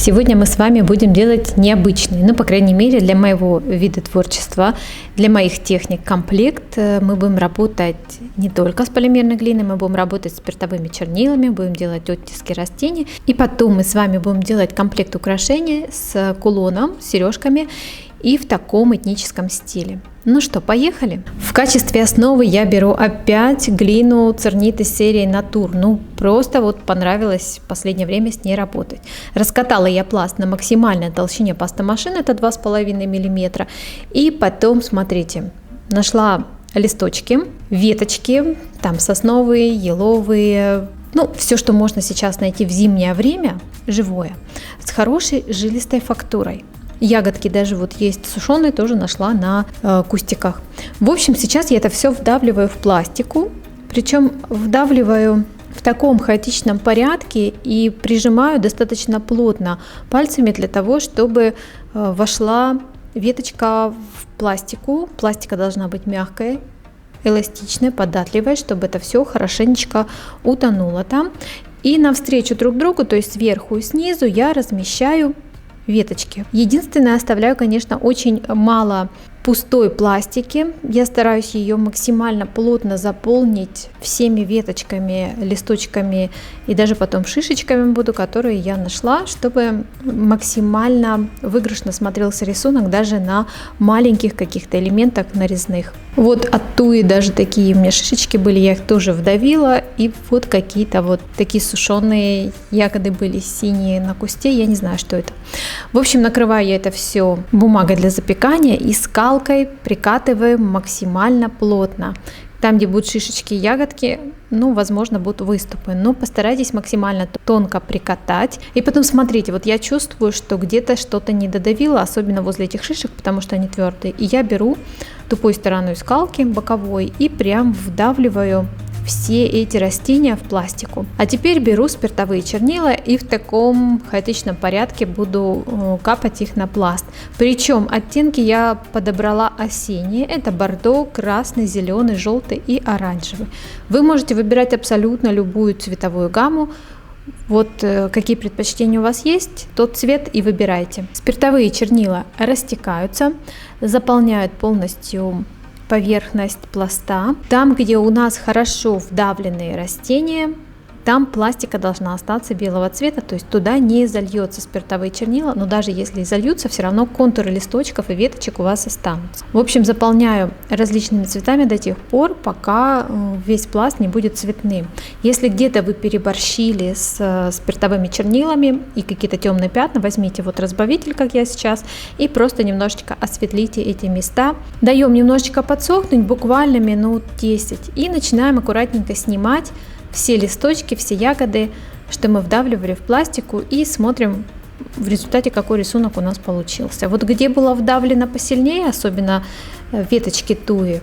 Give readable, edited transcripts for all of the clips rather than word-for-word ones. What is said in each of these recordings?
Сегодня мы с вами будем делать необычный, по крайней мере, для моего вида творчества, для моих техник комплект. Мы будем работать не только с полимерной глиной, мы будем работать с спиртовыми чернилами, будем делать оттиски растений. И потом мы с вами будем делать комплект украшений с кулоном, с сережками и в таком этническом стиле. Ну что, поехали? В качестве основы я беру опять глину цернит из серии Натур. Просто понравилось в последнее время с ней работать. Раскатала я пласт на максимальной толщине пастомашины, это 2,5 мм. И потом, смотрите, нашла листочки, веточки, там сосновые, еловые, все, что можно сейчас найти в зимнее время, живое, с хорошей жилистой фактурой. Ягодки даже есть сушеные, тоже нашла на кустиках. В общем, сейчас я это все вдавливаю в пластику, причем вдавливаю в таком хаотичном порядке и прижимаю достаточно плотно пальцами для того, чтобы вошла веточка в пластику. Пластика должна быть мягкой, эластичной, податливой, чтобы это все хорошенечко утонуло там. И навстречу друг другу, то есть сверху и снизу, я размещаю веточки. Единственное, оставляю, конечно, очень мало пустой пластики. Я стараюсь ее максимально плотно заполнить всеми веточками, листочками и даже потом шишечками буду, которые я нашла, чтобы максимально выигрышно смотрелся рисунок даже на маленьких каких-то элементах нарезных. От туи даже такие у меня шишечки были, я их тоже вдавила, и какие-то такие сушеные ягоды были синие на кусте, я не знаю, что это. В общем, накрываю я это все бумагой для запекания и скалкой прикатываю максимально плотно. Там, где будут шишечки и ягодки, возможно, будут выступы, но постарайтесь максимально тонко прикатать. И потом смотрите, я чувствую, что где-то что-то не додавило, особенно возле этих шишек, потому что они твердые. И я беру тупой стороной скалки, боковой, и прям вдавливаю все эти растения в пластику. А теперь беру спиртовые чернила и в таком хаотичном порядке буду капать их на пласт. Причем оттенки я подобрала осенние. Это бордо, красный, зеленый, желтый и оранжевый. Вы можете выбирать абсолютно любую цветовую гамму. Какие предпочтения у вас есть, тот цвет и выбирайте. Спиртовые чернила растекаются, заполняют полностью поверхность пласта. Там, где у нас хорошо вдавленные растения, там пластика должна остаться белого цвета, то есть туда не зальется спиртовые чернила, но даже если и зальются, все равно контуры листочков и веточек у вас останутся. В общем, заполняю различными цветами до тех пор, пока весь пласт не будет цветным. Если где-то вы переборщили с спиртовыми чернилами и какие-то темные пятна, возьмите разбавитель, как я сейчас, и просто немножечко осветлите эти места. Даем немножечко подсохнуть, буквально минут 10, и начинаем аккуратненько снимать все листочки, все ягоды, что мы вдавливали в пластику, и смотрим в результате, какой рисунок у нас получился. Где было вдавлено посильнее, особенно веточки туи,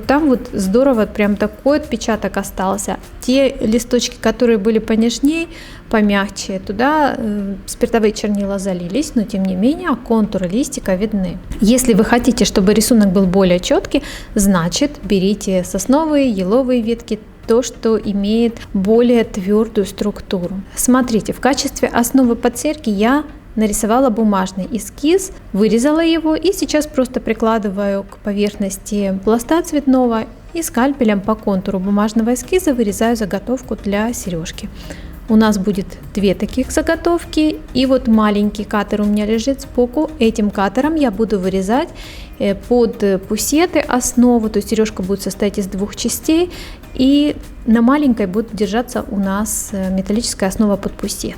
там здорово, прям такой отпечаток остался. Те листочки, которые были понежнее, помягче, туда спиртовые чернила залились, но тем не менее контуры листика видны. Если вы хотите, чтобы рисунок был более четкий, значит берите сосновые, еловые ветки, то, что имеет более твердую структуру. Смотрите, в качестве основы подсерки я нарисовала бумажный эскиз, вырезала его и сейчас просто прикладываю к поверхности пласта цветного и скальпелем по контуру бумажного эскиза вырезаю заготовку для сережки. У нас будет две таких заготовки, и маленький катер у меня лежит сбоку. Этим катером я буду вырезать под пусеты основу, то есть сережка будет состоять из двух частей, и на маленькой будет держаться у нас металлическая основа под пусет.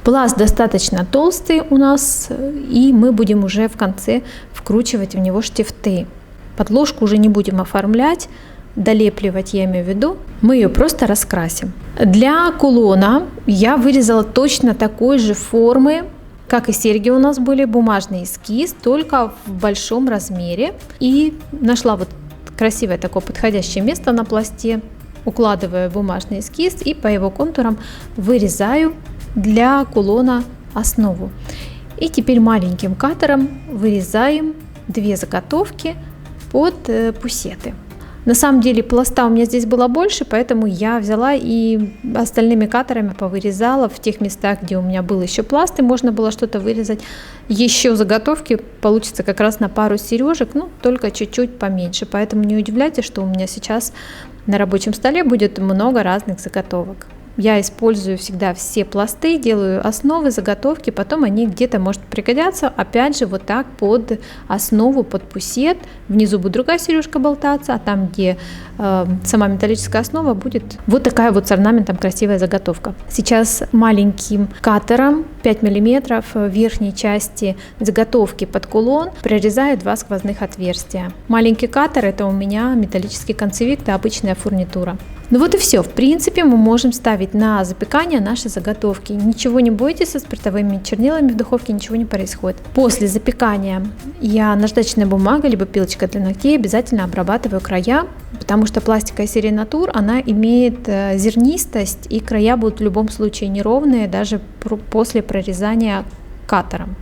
Пласт достаточно толстый у нас, и мы будем уже в конце вкручивать в него штифты. Подложку уже не будем оформлять, долепливать, я имею в виду, мы ее просто раскрасим. Для кулона я вырезала точно такой же формы, как и серьги у нас были, бумажный эскиз, только в большом размере. И нашла красивое такое подходящее место на пласте, укладываю бумажный эскиз и по его контурам вырезаю для кулона основу. И теперь маленьким катером вырезаем две заготовки под пусеты. На самом деле пласта у меня здесь было больше, поэтому я взяла и остальными катерами повырезала в тех местах, где у меня был еще пласт, и можно было что-то вырезать. Еще заготовки получится как раз на пару сережек, ну, только чуть-чуть поменьше. Поэтому не удивляйтесь, что у меня сейчас на рабочем столе будет много разных заготовок. Я использую всегда все пласты, делаю основы, заготовки, потом они где-то, может, пригодятся, опять же, вот так под основу, под пусет. Внизу будет другая сережка болтаться, а там, где сама металлическая основа, будет вот такая вот с орнаментом красивая заготовка. Сейчас маленьким катером 5 мм в верхней части заготовки под кулон прорезаю 2 сквозных отверстия. Маленький катер — это у меня металлический концевик, это обычная фурнитура. Ну вот и все. В принципе, мы можем ставить на запекание наши заготовки. Ничего не бойтесь, со спиртовыми чернилами в духовке ничего не происходит. После запекания я наждачной бумагой либо пилочкой для ногтей обязательно обрабатываю края, потому что пластиковая серия Натур, она имеет зернистость, и края будут в любом случае неровные, даже после прорезания катером.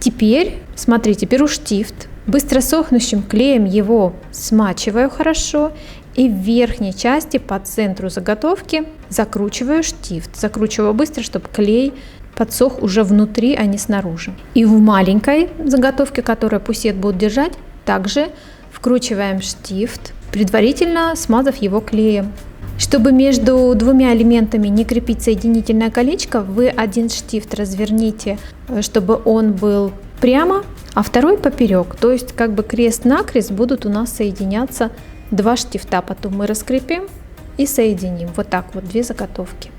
Теперь, смотрите, беру штифт, быстро сохнущим клеем его смачиваю хорошо, и в верхней части по центру заготовки закручиваю штифт. Закручиваю быстро, чтобы клей подсох уже внутри, а не снаружи. И в маленькой заготовке, которая пусет будет держать, также вкручиваем штифт, предварительно смазав его клеем. Чтобы между двумя элементами не крепить соединительное колечко, вы один штифт разверните, чтобы он был прямо, а второй поперек. То есть как бы крест-накрест будут у нас соединяться 2 штифта, потом мы раскрепим и соединим. Вот так вот 2 заготовки.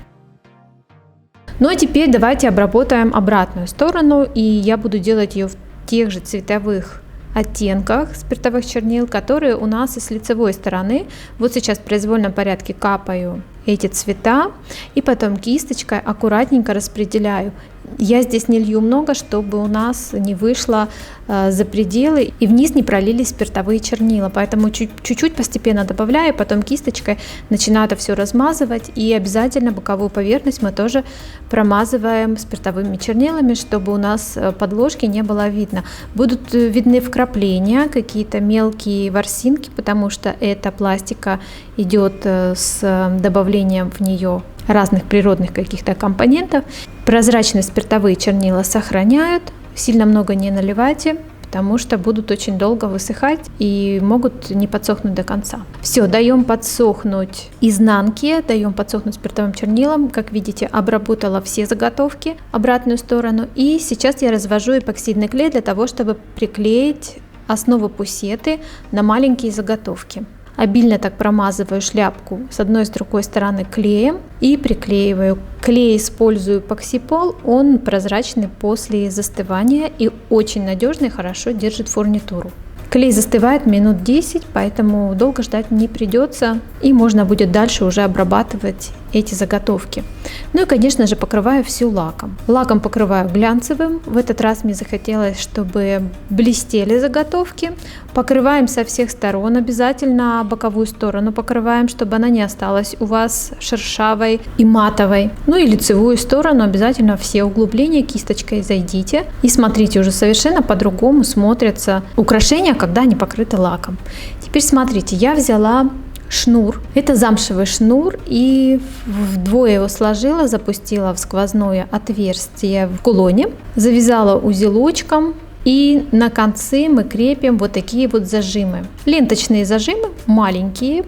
Ну а теперь давайте обработаем обратную сторону, и я буду делать ее в тех же цветовых оттенках спиртовых чернил, которые у нас и с лицевой стороны. Вот сейчас в произвольном порядке капаю эти цвета и потом кисточкой аккуратненько распределяю. Я здесь не лью много, чтобы у нас не вышло за пределы и вниз не пролились спиртовые чернила, поэтому чуть-чуть постепенно добавляю, потом кисточкой начинаю это все размазывать, и обязательно боковую поверхность мы тоже промазываем спиртовыми чернилами, чтобы у нас подложки не было видно. Будут видны вкрапления, какие-то мелкие ворсинки, потому что эта пластика идет с добавлением в нее разных природных каких-то компонентов. Прозрачные спиртовые чернила сохраняют, сильно много не наливайте, потому что будут очень долго высыхать и могут не подсохнуть до конца. Все, даем подсохнуть изнанке, даем подсохнуть спиртовым чернилам. Как видите, обработала все заготовки, обратную сторону. И сейчас я развожу эпоксидный клей для того, чтобы приклеить основу пусеты на маленькие заготовки. Обильно так промазываю шляпку с одной и с другой стороны клеем и приклеиваю. Клей использую эпоксипол, он прозрачный после застывания и очень надежный, хорошо держит фурнитуру. Клей застывает минут 10, поэтому долго ждать не придется, и можно будет дальше уже обрабатывать эти заготовки. Ну и, конечно же, покрываю всю лаком. Лаком покрываю глянцевым. В этот раз мне захотелось, чтобы блестели заготовки. Покрываем со всех сторон, обязательно боковую сторону покрываем, чтобы она не осталась у вас шершавой и матовой. Ну и лицевую сторону обязательно все углубления кисточкой зайдите и смотрите, уже совершенно по-другому смотрятся украшения, когда они покрыты лаком. Теперь смотрите, я взяла шнур. Это замшевый шнур, и вдвое его сложила, запустила в сквозное отверстие в кулоне, завязала узелочком, и на конце мы крепим вот такие вот зажимы. Ленточные зажимы, маленькие.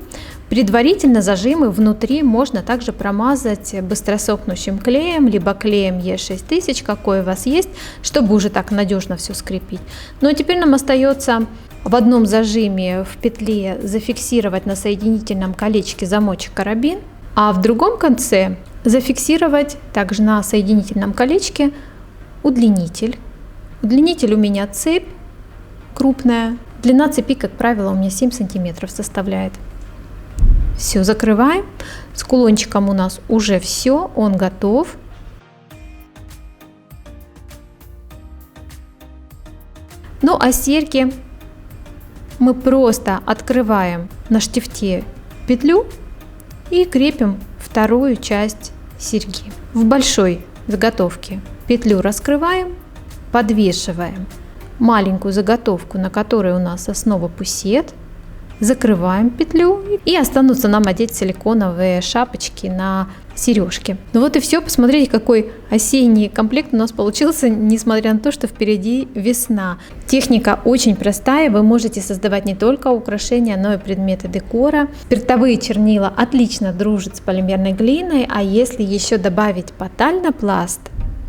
Предварительно зажимы внутри можно также промазать быстросохнущим клеем, либо клеем Е6000, какой у вас есть, чтобы уже так надежно все скрепить. Ну а теперь нам остается в одном зажиме в петле зафиксировать на соединительном колечке замочек-карабин, а в другом конце зафиксировать также на соединительном колечке удлинитель. Удлинитель у меня цепь крупная. Длина цепи, как правило, у меня 7 сантиметров составляет. Все, закрываем. С кулончиком у нас уже все, он готов. Ну а серьги мы просто открываем на штифте петлю и крепим вторую часть серьги. В большой заготовке петлю раскрываем, подвешиваем маленькую заготовку, на которой у нас основа пусет, закрываем петлю и останутся нам одеть силиконовые шапочки на сережки. Ну вот и все. Посмотрите, какой осенний комплект у нас получился, несмотря на то, что впереди весна. Техника очень простая. Вы можете создавать не только украшения, но и предметы декора. Спиртовые чернила отлично дружат с полимерной глиной, а если еще добавить потальнопласт,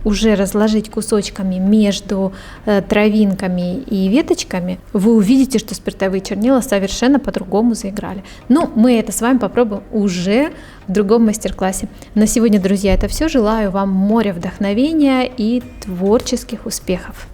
уже разложить кусочками между травинками и веточками, вы увидите, что спиртовые чернила совершенно по-другому заиграли. Но мы это с вами попробуем уже в другом мастер-классе. На сегодня, друзья, это все. Желаю вам моря вдохновения и творческих успехов.